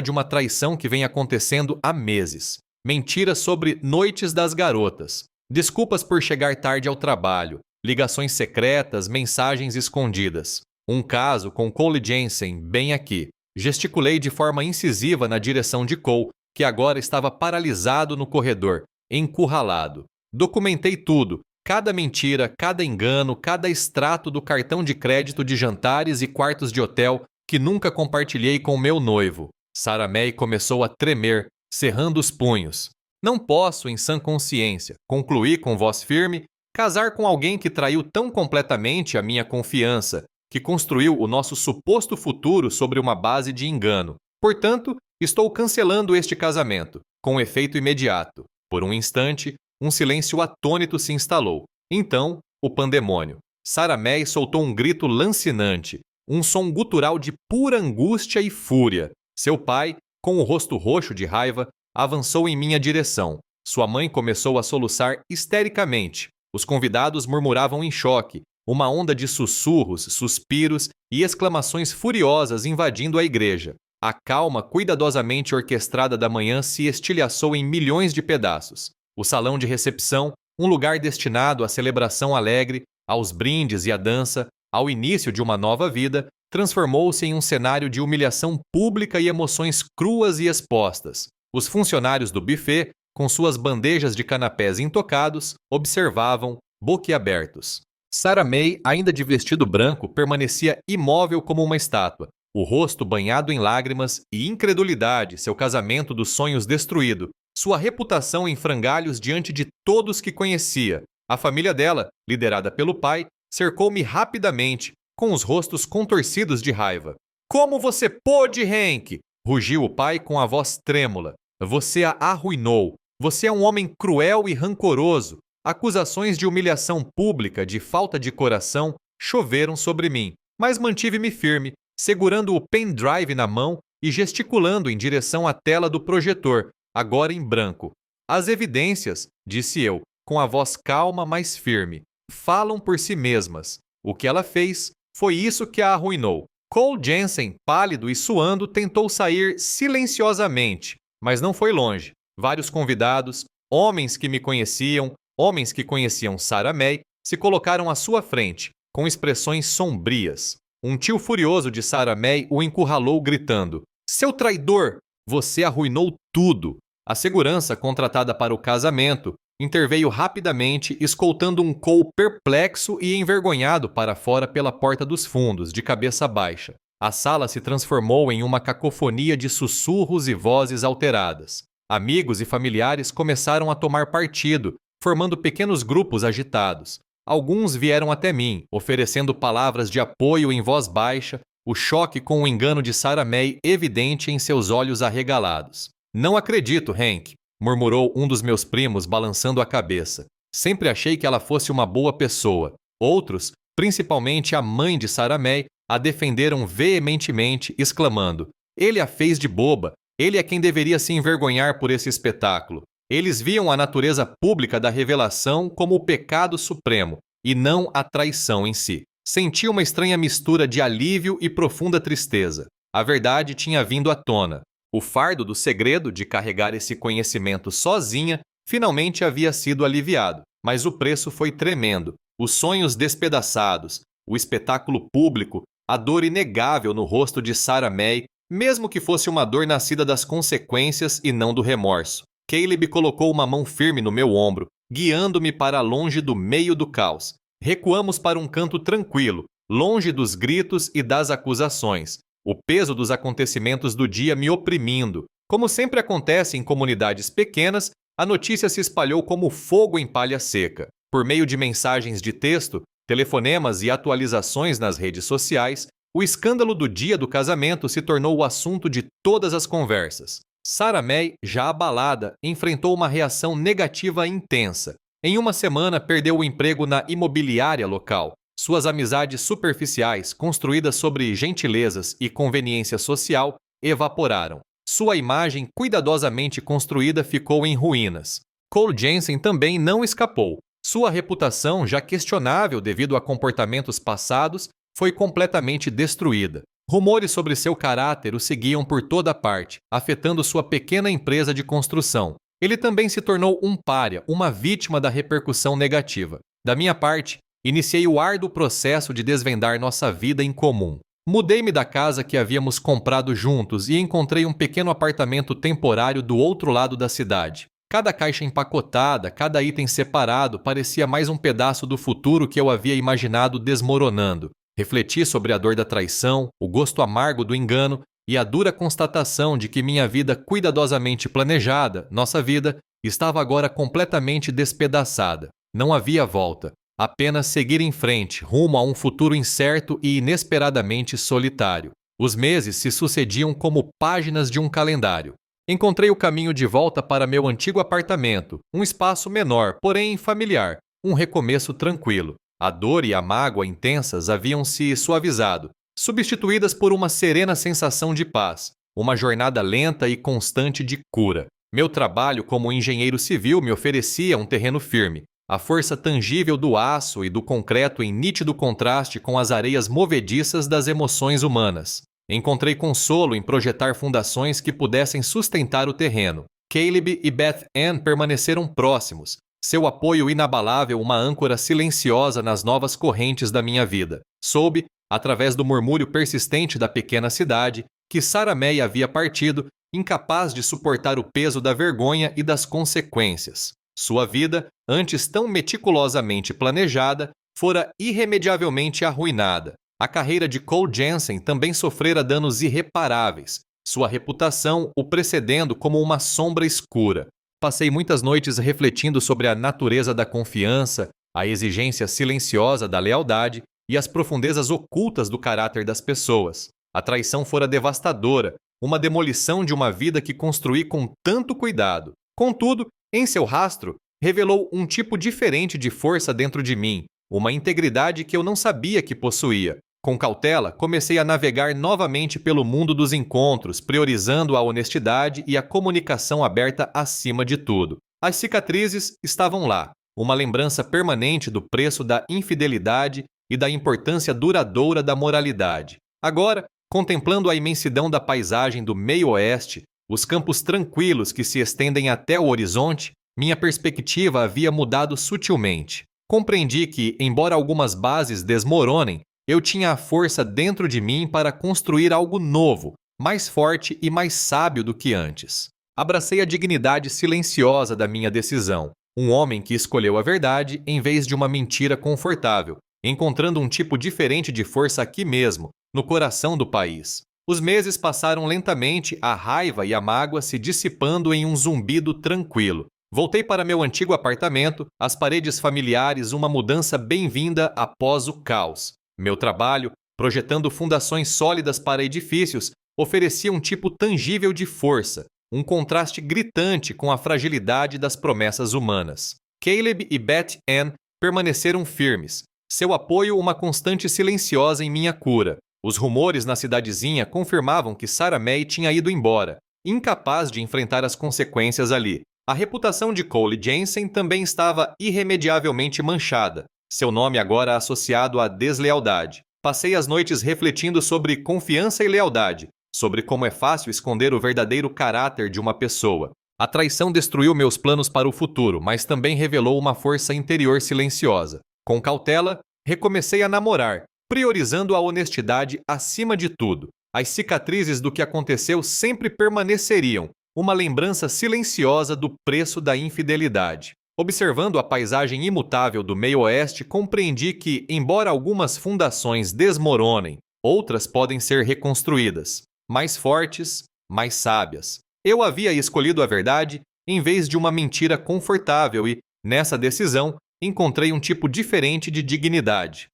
de uma traição que vem acontecendo há meses. Mentiras sobre noites das garotas, desculpas por chegar tarde ao trabalho, ligações secretas, mensagens escondidas. Um caso com Cole Jensen bem aqui. Gesticulei de forma incisiva na direção de Cole, que agora estava paralisado no corredor, encurralado. Documentei tudo, cada mentira, cada engano, cada extrato do cartão de crédito de jantares e quartos de hotel que nunca compartilhei com meu noivo. Sarah May começou a tremer, cerrando os punhos. Não posso, em sã consciência, concluí com voz firme, casar com alguém que traiu tão completamente a minha confiança, que construiu o nosso suposto futuro sobre uma base de engano. Portanto, estou cancelando este casamento, com efeito imediato. Por um instante, um silêncio atônito se instalou. Então, o pandemônio. Sarah May soltou um grito lancinante, um som gutural de pura angústia e fúria. Seu pai, com o rosto roxo de raiva, avançou em minha direção. Sua mãe começou a soluçar histericamente. Os convidados murmuravam em choque, uma onda de sussurros, suspiros e exclamações furiosas invadindo a igreja. A calma cuidadosamente orquestrada da manhã se estilhaçou em milhões de pedaços. O salão de recepção, um lugar destinado à celebração alegre, aos brindes e à dança, ao início de uma nova vida, transformou-se em um cenário de humilhação pública e emoções cruas e expostas. Os funcionários do buffet, com suas bandejas de canapés intocados, observavam, boquiabertos. Sarah May, ainda de vestido branco, permanecia imóvel como uma estátua, o rosto banhado em lágrimas e incredulidade, seu casamento dos sonhos destruído, sua reputação em frangalhos diante de todos que conhecia. A família dela, liderada pelo pai, cercou-me rapidamente, com os rostos contorcidos de raiva. "Como você pôde, Hank?" rugiu o pai com a voz trêmula. "Você a arruinou. Você é um homem cruel e rancoroso." Acusações de humilhação pública, de falta de coração, choveram sobre mim, mas mantive-me firme, segurando o pendrive na mão e gesticulando em direção à tela do projetor, agora em branco. "As evidências", disse eu, com a voz calma, mas firme, "falam por si mesmas. O que ela fez foi isso que a arruinou." Cole Jensen, pálido e suando, tentou sair silenciosamente, mas não foi longe. Vários convidados, homens que me conheciam, homens que conheciam Sarah May, se colocaram à sua frente, com expressões sombrias. Um tio furioso de Sarah May o encurralou gritando: "Seu traidor! Você arruinou tudo!" A segurança contratada para o casamento interveio rapidamente, escoltando um Cole perplexo e envergonhado para fora pela porta dos fundos, de cabeça baixa. A sala se transformou em uma cacofonia de sussurros e vozes alteradas. Amigos e familiares começaram a tomar partido, formando pequenos grupos agitados. Alguns vieram até mim, oferecendo palavras de apoio em voz baixa, o choque com o engano de Sarah May evidente em seus olhos arregalados. "Não acredito, Hank", murmurou um dos meus primos balançando a cabeça. "Sempre achei que ela fosse uma boa pessoa." Outros, principalmente a mãe de Sarah May, a defenderam veementemente, exclamando: "Ele a fez de boba. Ele é quem deveria se envergonhar por esse espetáculo." Eles viam a natureza pública da revelação como o pecado supremo, e não a traição em si. Senti uma estranha mistura de alívio e profunda tristeza. A verdade tinha vindo à tona. O fardo do segredo de carregar esse conhecimento sozinha finalmente havia sido aliviado, mas o preço foi tremendo. Os sonhos despedaçados, o espetáculo público, a dor inegável no rosto de Sarah May, mesmo que fosse uma dor nascida das consequências e não do remorso. Caleb colocou uma mão firme no meu ombro, guiando-me para longe do meio do caos. Recuamos para um canto tranquilo, longe dos gritos e das acusações, o peso dos acontecimentos do dia me oprimindo. Como sempre acontece em comunidades pequenas, a notícia se espalhou como fogo em palha seca. Por meio de mensagens de texto, telefonemas e atualizações nas redes sociais, o escândalo do dia do casamento se tornou o assunto de todas as conversas. Sarah May, já abalada, enfrentou uma reação negativa intensa. Em uma semana, perdeu o emprego na imobiliária local. Suas amizades superficiais, construídas sobre gentilezas e conveniência social, evaporaram. Sua imagem cuidadosamente construída ficou em ruínas. Cole Jensen também não escapou. Sua reputação, já questionável devido a comportamentos passados, foi completamente destruída. Rumores sobre seu caráter o seguiam por toda parte, afetando sua pequena empresa de construção. Ele também se tornou um pária, uma vítima da repercussão negativa. Da minha parte, iniciei o árduo processo de desvendar nossa vida em comum. Mudei-me da casa que havíamos comprado juntos e encontrei um pequeno apartamento temporário do outro lado da cidade. Cada caixa empacotada, cada item separado parecia mais um pedaço do futuro que eu havia imaginado desmoronando. Refleti sobre a dor da traição, o gosto amargo do engano e a dura constatação de que minha vida cuidadosamente planejada, nossa vida, estava agora completamente despedaçada. Não havia volta, apenas seguir em frente, rumo a um futuro incerto e inesperadamente solitário. Os meses se sucediam como páginas de um calendário. Encontrei o caminho de volta para meu antigo apartamento, um espaço menor, porém familiar, um recomeço tranquilo. A dor e a mágoa intensas haviam se suavizado, substituídas por uma serena sensação de paz, uma jornada lenta e constante de cura. Meu trabalho como engenheiro civil me oferecia um terreno firme, a força tangível do aço e do concreto em nítido contraste com as areias movediças das emoções humanas. Encontrei consolo em projetar fundações que pudessem sustentar o terreno. Caleb e Beth Ann permaneceram próximos, seu apoio inabalável uma âncora silenciosa nas novas correntes da minha vida. Soube, através do murmúrio persistente da pequena cidade, que Sarah May havia partido, incapaz de suportar o peso da vergonha e das consequências. Sua vida, antes tão meticulosamente planejada, fora irremediavelmente arruinada. A carreira de Cole Jensen também sofrera danos irreparáveis, sua reputação o precedendo como uma sombra escura. Passei muitas noites refletindo sobre a natureza da confiança, a exigência silenciosa da lealdade e as profundezas ocultas do caráter das pessoas. A traição fora devastadora, uma demolição de uma vida que construí com tanto cuidado. Contudo, em seu rastro, revelou um tipo diferente de força dentro de mim, uma integridade que eu não sabia que possuía. Com cautela, comecei a navegar novamente pelo mundo dos encontros, priorizando a honestidade e a comunicação aberta acima de tudo. As cicatrizes estavam lá, uma lembrança permanente do preço da infidelidade e da importância duradoura da moralidade. Agora, contemplando a imensidão da paisagem do meio-oeste, os campos tranquilos que se estendem até o horizonte, minha perspectiva havia mudado sutilmente. Compreendi que, embora algumas bases desmoronem, eu tinha a força dentro de mim para construir algo novo, mais forte e mais sábio do que antes. Abracei a dignidade silenciosa da minha decisão, um homem que escolheu a verdade em vez de uma mentira confortável, encontrando um tipo diferente de força aqui mesmo, no coração do país. Os meses passaram lentamente, a raiva e a mágoa se dissipando em um zumbido tranquilo. Voltei para meu antigo apartamento, as paredes familiares uma mudança bem-vinda após o caos. Meu trabalho, projetando fundações sólidas para edifícios, oferecia um tipo tangível de força, um contraste gritante com a fragilidade das promessas humanas. Caleb e Beth Ann permaneceram firmes, seu apoio uma constante silenciosa em minha cura. Os rumores na cidadezinha confirmavam que Sarah May tinha ido embora, incapaz de enfrentar as consequências ali. A reputação de Cole Jensen também estava irremediavelmente manchada, seu nome agora associado à deslealdade. Passei as noites refletindo sobre confiança e lealdade, sobre como é fácil esconder o verdadeiro caráter de uma pessoa. A traição destruiu meus planos para o futuro, mas também revelou uma força interior silenciosa. Com cautela, recomecei a namorar, priorizando a honestidade acima de tudo. As cicatrizes do que aconteceu sempre permaneceriam, uma lembrança silenciosa do preço da infidelidade. Observando a paisagem imutável do meio-oeste, compreendi que, embora algumas fundações desmoronem, outras podem ser reconstruídas, mais fortes, mais sábias. Eu havia escolhido a verdade em vez de uma mentira confortável e, nessa decisão, encontrei um tipo diferente de dignidade.